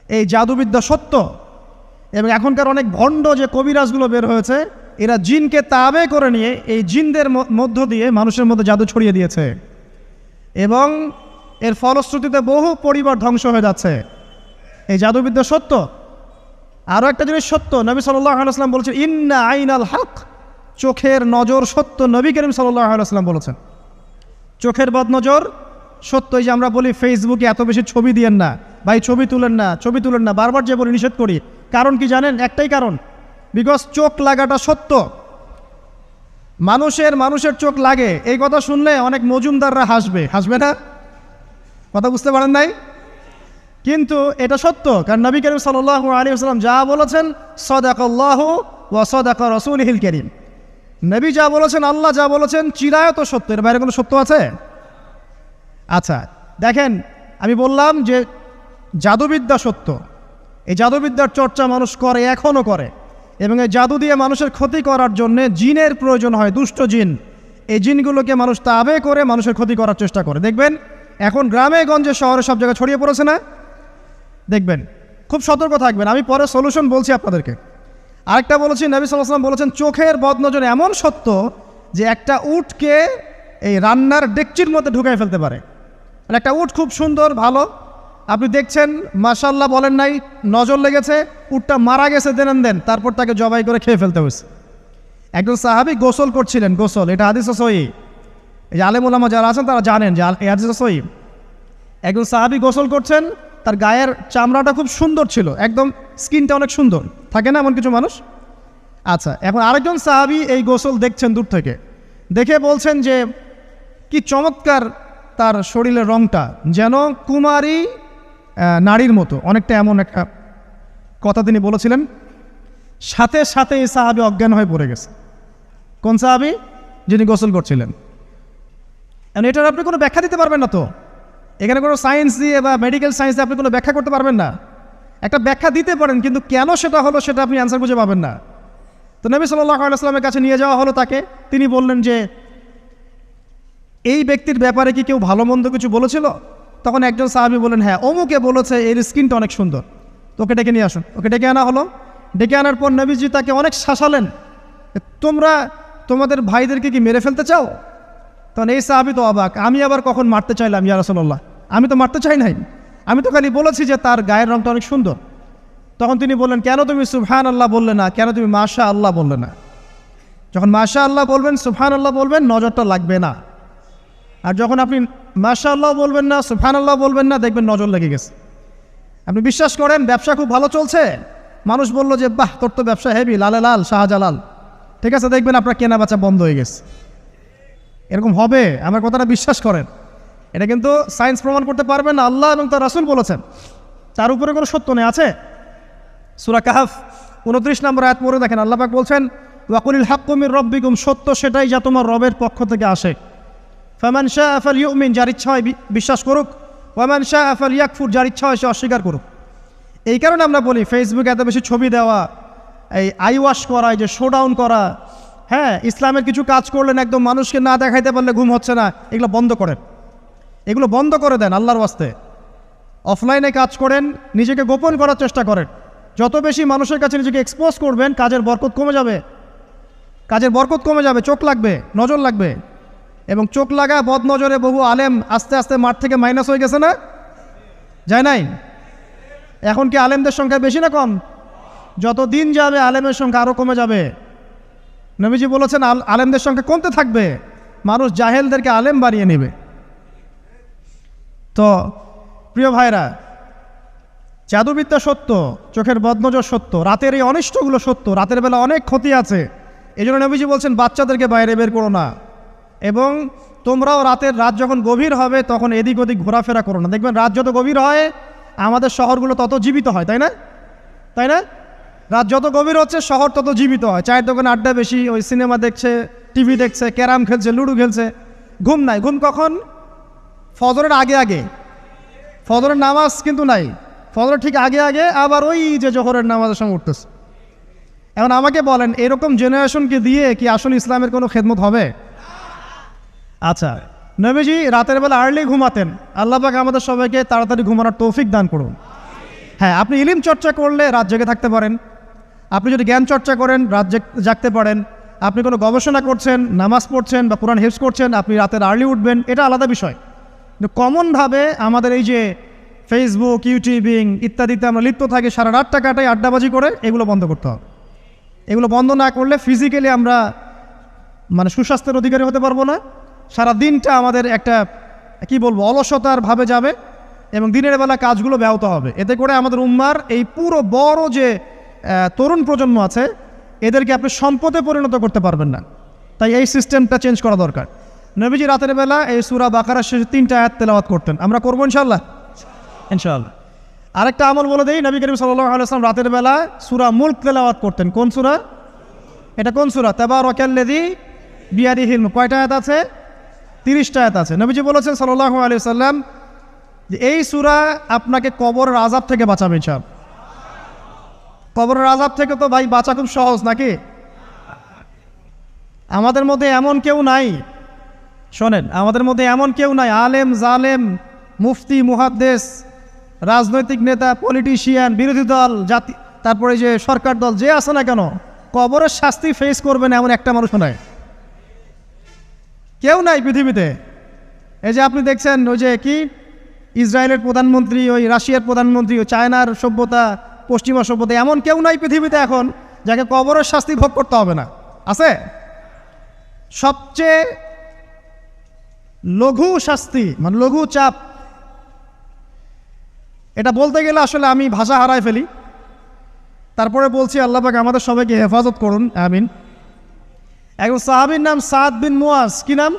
এই জাদুবিদ্যা সত্য। এবং এখনকার অনেক ভণ্ড যে কবিরাজগুলো বের হয়েছে, এরা জিনকে তাবে করে নিয়ে এই জিনদের মধ্য দিয়ে মানুষের মধ্যে জাদু ছড়িয়ে দিয়েছে, এবং এর ফলশ্রুতিতে বহু পরিবার ধ্বংস হয়ে যাচ্ছে। এই জাদুবিদ্যা সত্য। আরও একটা জিনিস সত্য, নবী সাল্লাল্লাহু আলাইহি ওয়াসাল্লাম বলেছেন ইন্না আইনাল হক, চোখের নজর সত্য। নবী করিম সাল্লাল্লাহু আলাইহি ওয়াসাল্লাম বলেছেন চোখের বদনজর সত্য। এই যে আমরা বলি ফেসবুকে এত বেশি ছবি দিয়েন না ভাই, ছবি তুলেন না, বারবার যে বলি নিষেধ করি, কারণ কি জানেন? একটাই কারণ, বিকজ চোখ লাগাটা সত্য। মানুষের চোখ লাগে, এই কথা শুনলে অনেক মজুমদাররা হাসবে না? কথা বুঝতে পারেন নাই? কিন্তু এটা সত্য, কারণ নবী করিম সাল্লাল্লাহু আলাইহি ওয়াসাল্লাম যা বলেছেন সাদাকাল্লাহু ওয়া সাদাকা রাসূলুহুল কারীম, নবী যা বলেছেন, আল্লাহ যা বলেছেন চিরায়ত সত্য। এর বাইরে কোনো সত্য আছে? আচ্ছা দেখেন, আমি বললাম যে জাদুবিদ্যা সত্য। এই জাদুবিদ্যার চর্চা মানুষ করে, এখনও করে, এবং এই জাদু দিয়ে মানুষের ক্ষতি করার জন্যে জিনের প্রয়োজন হয়, দুষ্ট জিন। এই জিনগুলোকে মানুষ তাবে করে মানুষের ক্ষতি করার চেষ্টা করে। দেখবেন এখন গ্রামে গঞ্জে শহরে সব জায়গায় ছড়িয়ে পড়েছে না? দেখবেন, খুব সতর্ক থাকবেন। আমি পরে সলিউশন বলছি আপনাদেরকে। আরেকটা বলেছি, নবী সাল্লাল্লাহু আলাইহি ওয়াসাল্লাম বলেছেন চোখের বদনজর এমন সত্য যে একটা উটকে এই রান্নার ডেকচির মধ্যে ঢুকাই ফেলতে পারে। মানে একটা উট খুব সুন্দর ভালো, আপনি দেখছেন মাশাআল্লাহ বলেন নাই, নজর লেগেছে, উটটা মারা গেছে, দেন তারপর তাকে জবাই করে খেয়ে ফেলতে হয়েছে। একজন সাহাবী গোসল করছিলেন, গোসল, এটা হাদিসে সহিহ। এই যে আলেম ওলামা যারা আছেন তারা জানেন যে এই হাদিসে সহিহ। একজন সাহাবী গোসল করছেন, তার গায়ের চামড়াটা খুব সুন্দর ছিল, একদম স্কিনটা অনেক সুন্দর থাকে না এমন কিছু মানুষ? আচ্ছা, এখন আরেকজন সাহাবী এই গোসল দেখছেন দূর থেকে, দেখে বলছেন যে কি চমৎকার তার শরীরের রংটা, যেন কুমারী নারীর মতো, অনেকটা এমন একটা কথা তিনি বলেছিলেন। সাথে সাথে এই সাহাবী অজ্ঞান হয়ে পড়ে গেছে। কোন সাহাবী? যিনি গোসল করছিলেন। এটার আপনি কোনো ব্যাখ্যা দিতে পারবেন না তো, এখানে কোনো সায়েন্স দিয়ে বা মেডিকেল সায়েন্স দিয়ে আপনি কোনো ব্যাখ্যা করতে পারবেন না। একটা ব্যাখ্যা দিতে পারেন, কিন্তু কেন সেটা হলো সেটা আপনি অ্যান্সার খুঁজে পাবেন না। তো নবী সাল্লাল্লাহু আলাইহি ওয়াসাল্লামের কাছে নিয়ে যাওয়া হলো তাকে। তিনি বললেন যে এই ব্যক্তির ব্যাপারে কি কেউ ভালো মন্দ কিছু বলেছিল? তখন একজন সাহাবী বলেন হ্যাঁ, অমুকে বলেছে এর স্কিনটা অনেক সুন্দর, তো ওকে ডেকে নিয়ে আসুন। ওকে ডেকে আনা হলো। ডেকে আনার পর নবীজি তাকে অনেক শাসালেন, তোমরা তোমাদের ভাইদেরকে কি মেরে ফেলতে চাও? তখন এই সাহাবী তো অবাক, আমি আবার কখন মারতে চাইলাম ইয়া রাসূলুল্লাহ? আমি তো মারতে চাই নাই, আমি তো খালি বলেছি যে তার গায়ের রংটা অনেক সুন্দর। তখন তিনি বললেন কেন তুমি সুবহানাল্লাহ বললে না, কেন তুমি মাশাআল্লাহ বললে না? যখন মাশাআল্লাহ বলবেন, সুবহানাল্লাহ বলবেন, নজরটা লাগবে না। আর যখন আপনি মাশাআল্লাহ বলবেন না, সুবহানাল্লাহ বলবেন না, দেখবেন নজর লেগে গেছে। আপনি বিশ্বাস করেন ব্যবসা খুব ভালো চলছে, মানুষ বলল যে বাহ তোর তো ব্যবসা হেভি, লালে লাল শাহজালাল, ঠিক আছে, দেখবেন আপনার কেনা বেচা বন্ধ হয়ে গেছে। এরকম হবে, আমার কথাটা বিশ্বাস করেন। এটা কিন্তু সায়েন্স প্রমাণ করতে পারবেন না, আল্লাহ এবং তার রাসূল বলেছেন, তার উপরে কোনো সত্য নেই। আছে সূরা কাহফ 29 নম্বর আয়াত পড়ে দেখেন, আল্লাহ পাক বলছেন ওয়াকুলিল হাক্কু মির রাব্বিকুম, সত্য সেটাই যা তোমার রবের পক্ষ থেকে আসে। ফামান শাআ ফালইউমিন, যার ইচ্ছা হয় বিশ্বাস করুক, ওয়ামান শাআ ফালইয়াকফুর, যার ইচ্ছা হয় সে অস্বীকার করুক। এই কারণে আমরা বলি ফেসবুকে এত বেশি ছবি দেওয়া, এই আই ওয়াশ করা, এই যে শোডাউন করা, হ্যাঁ ইসলামের কিছু কাজ করলেন একদম মানুষকে না দেখাইতে পারলে ঘুম হচ্ছে না, এগুলো বন্ধ করেন, এগুলো বন্ধ করে দেন আল্লাহর ওয়াস্তে। অফলাইনে কাজ করেন, নিজেকে গোপন করার চেষ্টা করেন। যত বেশি মানুষের কাছে নিজেকে এক্সপোজ করবেন, কাজের বরকত কমে যাবে, কাজের বরকত কমে যাবে, চোখ লাগবে, নজর লাগবে। এবং চোখ লাগা বদ নজরে বহু আলেম আস্তে আস্তে মাঠ থেকে মাইনাস হয়ে গেছে না? যায় নাই? এখন কি আলেমদের সংখ্যা বেশি না কম? যত দিন যাবে আলেমের সংখ্যা আরও কমে যাবে। নবীজি বলেছেন আলেমদের সংখ্যা কমতে থাকবে, মানুষ জাহেলদেরকে আলেম বানিয়ে নেবে। তো প্রিয় ভাইরা, জাদুবিদ্যা সত্য, চোখের বদনজর সত্য, রাতের এই অনিষ্টগুলো সত্য, রাতের বেলা অনেক ক্ষতি আছে। এই জন্য নবীজি বলছেন বাচ্চাদেরকে বাইরে বের করো না, এবং তোমরাও রাত যখন গভীর হবে তখন এদিক ওদিক ঘোরাফেরা করো না। দেখবেন রাত যত গভীর হয় আমাদের শহরগুলো তত জীবিত হয়, তাই না? তাই না? রাত যত গভীর হচ্ছে শহর তত জীবিত হয়। চায়ের দোকানে আড্ডা বেশি, ওই সিনেমা দেখছে, টিভি দেখছে, ক্যারাম খেলছে, লুডো খেলছে, ঘুম নাই। ঘুম কখন? ফজরের আগে আগে। ফজরের নামাজ কিন্তু নাই, ফজরের ঠিক আগে আগে, আবার ওই যে জোহরের নামাজের সঙ্গে উঠতেছে। এখন আমাকে বলেন এরকম জেনারেশনকে দিয়ে কি আসলে ইসলামের কোনো খেদমত হবে? আচ্ছা, নবীজি রাতের বেলা আর্লি ঘুমাতেন, আল্লাহ পাক আমাদের সবাইকে তাড়াতাড়ি ঘুমানোর তৌফিক দান করুন। হ্যাঁ, আপনি ইলিম চর্চা করলে রাত জেগে থাকতে পারেন, আপনি যদি জ্ঞান চর্চা করেন রাত জাগতে পারেন, আপনি কোনো গবেষণা করছেন, নামাজ পড়ছেন বা কোরআন হিফজ করছেন, আপনি রাতের আর্লি উঠবেন, এটা আলাদা বিষয়। কিন্তু কমনভাবে আমাদের এই যে ফেসবুক, ইউটিউবিং ইত্যাদিতে আমরা লিপ্ত থাকি, সারা রাতটা কাটাই আড্ডাবাজি করে, এগুলো বন্ধ করতে হবে। এগুলো বন্ধ না করলে ফিজিক্যালি আমরা মানে সুস্বাস্থ্যের অধিকারী হতে পারবো না, সারা দিনটা আমাদের একটা কি বলবো অলসতার ভাবে যাবে এবং দিনের বেলা কাজগুলো ব্যাহত হবে। এতে করে আমাদের উম্মার এই পুরো বড় যে তরুণ প্রজন্ম আছে এদেরকে আপনি সম্পদে পরিণত করতে পারবেন না। তাই এই সিস্টেমটা চেঞ্জ করা দরকার। নবীজি রাতের বেলা এই সূরা বাকারার শেষে 3টা আয়াত তেলাওয়াত করতেন, আমরা করবো ইনশাআল্লাহ। ইনশাআল্লাহ। আরেকটা আমল বলে দেই, নবী করিম সাল্লাল্লাহু আলাইহি ওয়াসাল্লাম রাতের বেলা সূরা মুলক তেলাওয়াত করতেন। কোন সূরা এটা? কোন সূরা? তাবারাকাল্লাযী বিয়াদিহিল মুলক। কয়টা আয়াত আছে? 30টা আয়াত আছে। নবীজি বলেছেন সাল্লাল্লাহু আলাইহি ওয়াসাল্লাম যে এই সূরা আপনাকে কবরের আযাব থেকে বাঁচাবে ইনশাআল্লাহ। কবরের আযাব থেকে তো ভাই বাঁচা খুব সহজ নাকি? আমাদের মধ্যে এমন কেউ নাই, শোনেন, আমাদের মধ্যে এমন কেউ নাই আলেম জালেম মুফতি মুহাদ্দিস রাজনৈতিক নেতা পলিটিশিয়ান বিরোধী দল জাতি তারপরে যে সরকার দল যে আছে না কেন কবরের শাস্তি ফেস করবেন এমন একটা মানুষ নাই, কেউ নাই পৃথিবীতে। এই যে আপনি দেখছেন ওই যে কি ইসরায়েলের প্রধানমন্ত্রী, ওই রাশিয়ার প্রধানমন্ত্রী, ওই চায়নার সভ্যতা, পশ্চিমা সভ্যতা, এমন কেউ নাই পৃথিবীতে এখন যাকে কবরের শাস্তি ভোগ করতে হবে না। আছে? সবচেয়ে লঘু শাস্তি মানে লঘু চাপ, এটা বলতে গেলে আসলে আমি ভাষা হারায় ফেলি, তারপরে বলছি আল্লাহ পাক আমাদের সবাইকে হেফাজত করুন, আমিন। একজন সাহাবীর নাম সাদ বিন মুয়াজ। কি নাম?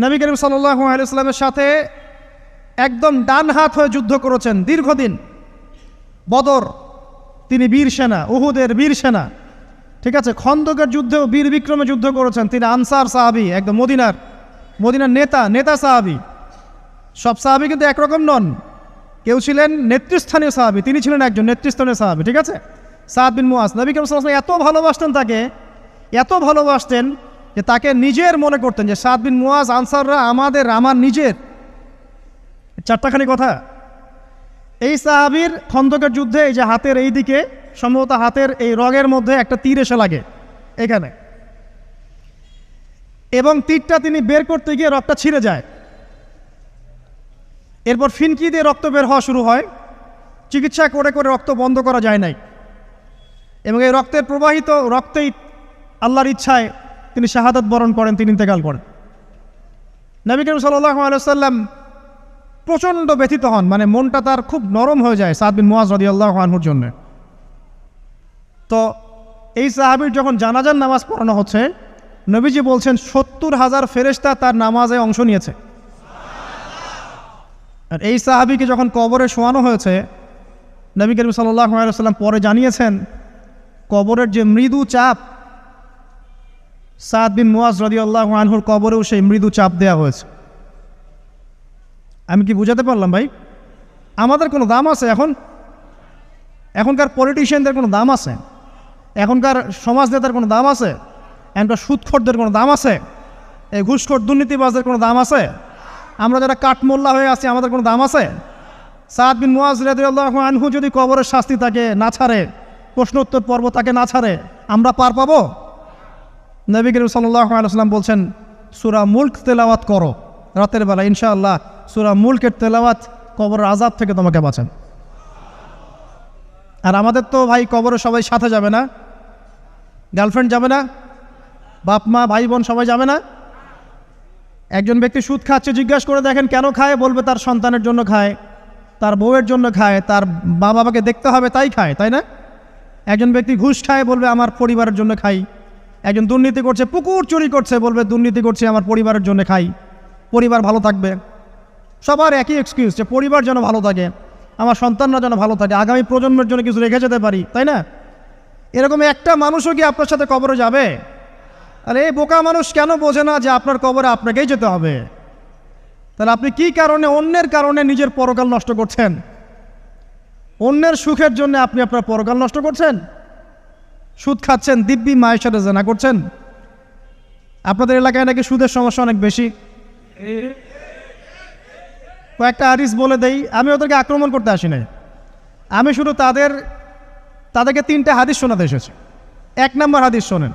নবী করিম সাল্লাল্লাহু আলাইহি ওয়াসাল্লামের সাথে একদম ডান হাত হয়ে যুদ্ধ করেছেন দীর্ঘদিন। বদর তিনি বীর সেনা, উহুদের বীর সেনা, ঠিক আছে, খন্দকের যুদ্ধেও বীর বিক্রমে যুদ্ধ করেছেন। তিনি আনসার সাহাবী, একদম মদিনার নেতা সাহাবী। সব সাহাবী কিন্তু একরকম নন, কেউ ছিলেন নেতৃস্থানীয় সাহাবী, তিনি ছিলেন একজন নেতৃস্থানীয় সাহাবী, ঠিক আছে, সাদ বিন মুয়াজ। নবী করিম সাল্লাল্লাহু আলাইহি ওয়াসাল্লাম এত ভালোবাসতেন তাকে, এত ভালোবাসতেন যে তাকে নিজের মনে করতেন যে সাদ বিন মুয়াজ আনসাররা আমার নিজের। 4টাখানি কথা। এই সাহাবীর খন্দকের যুদ্ধে এই যে হাতের এই দিকে সম্ভবত হাতের এই রগের মধ্যে একটা তীর এসে লাগে এখানে, এবং তীরটা তিনি বের করতে গিয়ে রক্তটা ছিঁড়ে যায়। এরপর ফিনকি দিয়ে রক্ত বের হওয়া শুরু হয়। চিকিৎসা করে করে রক্ত বন্ধ করা যায় নাই, এবং এই রক্তের প্রবাহিত রক্তেই আল্লাহর ইচ্ছায় তিনি শাহাদাত বরণ করেন, তিনি ইন্তেকাল করেন। নবী করিম সাল্লাল্লাহু আলাইহি ওয়াসাল্লাম প্রচণ্ড ব্যথিত হন, মানে মনটা তার খুব নরম হয়ে যায় সাদ বিন মুয়াজ রাদিয়াল্লাহু আনহুর জন্য। তো এই সাহাবীর যখন জানাজার নামাজ পড়ানো হচ্ছে, নবীজি বলছেন 70,000 ফেরেশতা তার নামাজে অংশ নিয়েছে। আর এই সাহাবীকে যখন কবরে শোয়ানো হয়েছে, নবী করিম সাল্লাল্লাহু আলাইহি ওয়াসাল্লাম পরে জানিয়েছেন কবরের যে মৃদু চাপ, সাদ বিন মুয়াজ রাদিয়াল্লাহু আনহুর কবরেও সেই মৃদু চাপ দেওয়া হয়েছে। আমি কি বুঝাতে পারলাম ভাই? আমাদের কোনো দাম আছে এখনকার পলিটিশিয়ানদের কোনো দাম আছে? এখনকার সমাজ নেতার কোনো দাম আছে? এখনকার সুদখোরদের কোনো দাম আছে? এই ঘুষখোর দুর্নীতিবাজদের কোনো দাম আছে? আমরা যারা কাঠমোল্লা হয়ে আছি আমাদের কোনো দাম আছে? সাদ বিন মুয়াজ রাদিয়াল্লাহু আনহু যদি কবরের শাস্তি তাকে না ছাড়ে, প্রশ্নোত্তর পর্ব তাকে না ছাড়ে, আমরা পার পাবো? নবী করিম সাল্লাল্লাহু আলাইহি ওয়াসাল্লাম বলছেন সূরা মুলক তেলাওয়াত করো রাতের বেলা, ইনশাআল্লাহ সূরা মুলকের তেলাওয়াত কবরের আযাব থেকে তোমাকে বাঁচান। আর আমাদের তো ভাই কবরে সবাই সাথে যাবে না, গার্লফ্রেন্ড যাবে না, বাপ মা ভাই বোন সবাই যাবে না। একজন ব্যক্তি সুদ খাচ্ছে, জিজ্ঞাসা করে দেখেন কেন খায়, বলবে তার সন্তানের জন্য খায়, তার বউয়ের জন্য খায়, তার মা বাবাকে দেখতে হবে তাই খায়, তাই না? একজন ব্যক্তি ঘুষ খায়, বলবে আমার পরিবারের জন্য খাই। একজন দুর্নীতি করছে, পুকুর চুরি করছে, বলবে দুর্নীতি করছে আমার পরিবারের জন্য খাই, পরিবার ভালো থাকবে। সবার একই এক্সকিউজ যে পরিবার যেন ভালো থাকে, আমার সন্তানরা যেন ভালো থাকে, আগামী প্রজন্মের জন্য কিছু রেখে যেতে পারি, তাই না? এরকম একটা মানুষও কি আপনার সাথে কবরে যাবে? আর এই বোকা মানুষ কেন বোঝে না যে আপনার কবরে আপনাকেই যেতে হবে? তাহলে আপনি কি কারণে অন্যের কারণে নিজের পরকাল নষ্ট করছেন? অন্যের সুখের জন্য আপনি আপনার পরকাল নষ্ট করছেন। সুদ খাচ্ছেন, দিব্যি মায়ের সাথে জেনা করছেন। আপনাদের এলাকায় নাকি সুদের সমস্যা অনেক বেশি। কয়েকটা হাদিস বলে দেই, আমি ওদেরকে আক্রমণ করতে আসি নাই, আমি শুধু তাদেরকে 3টা হাদিস শোনাতে এসেছি। 1 নম্বর হাদিস শোনেন।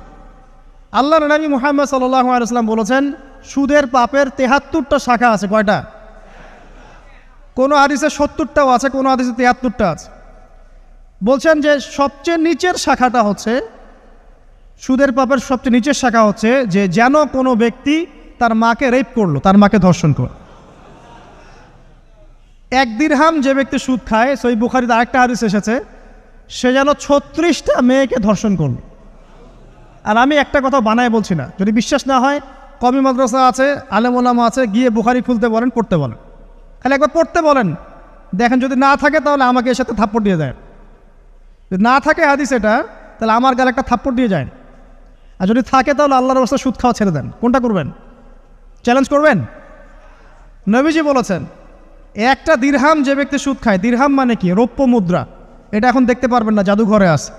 আল্লাহর নবী মুহাম্মদ সাল্লাল্লাহু আলাইহি ওয়াসাল্লাম বলেছেন, সুদের পাপের 73টা শাখা আছে। কয়টা? কোনো হাদিসে 70টাও আছে, কোনো হাদিসে 73টা আছে। বলছেন যে সবচেয়ে নিচের শাখাটা হচ্ছে, সুদের পাপের সবচেয়ে নিচের শাখা হচ্ছে যে যেন কোনো ব্যক্তি তার মাকে রেপ করলো, তার মাকে ধর্ষণ করলো। 1 দিরহাম যে ব্যক্তি সুদ খায়, সহিহ বুখারীতে আরেকটা হাদিস এসেছে, সে যেন 36টা মেয়েকে ধর্ষণ করলো। আর আমি একটা কথা বানায় বলছি না, যদি বিশ্বাস না হয় কওমি মাদ্রাসা আছে, আলেম ওলামা আছে, গিয়ে বুখারী খুলতে বলেন, পড়তে বলেন, খালি একবার পড়তে বলেন, দেখেন যদি না থাকে তাহলে আমাকে এর সাথে থাপ্পড় দিয়ে দেয়। যদি না থাকে হাদিস এটা, তাহলে আমার গালে একটা থাপ্পড় দিয়ে যায়। আর যদি থাকে তাহলে আল্লাহর রাস্তায় সুদ খাওয়া ছেড়ে দেন। কোনটা করবেন? চ্যালেঞ্জ করবেন? নবীজি বলেছেন, 1টা দিরহাম যে ব্যক্তি সুদ খায়, দিরহাম মানে কি? রৌপ্য মুদ্রা। এটা এখন দেখতে পারবেন না, জাদুঘরে আছে।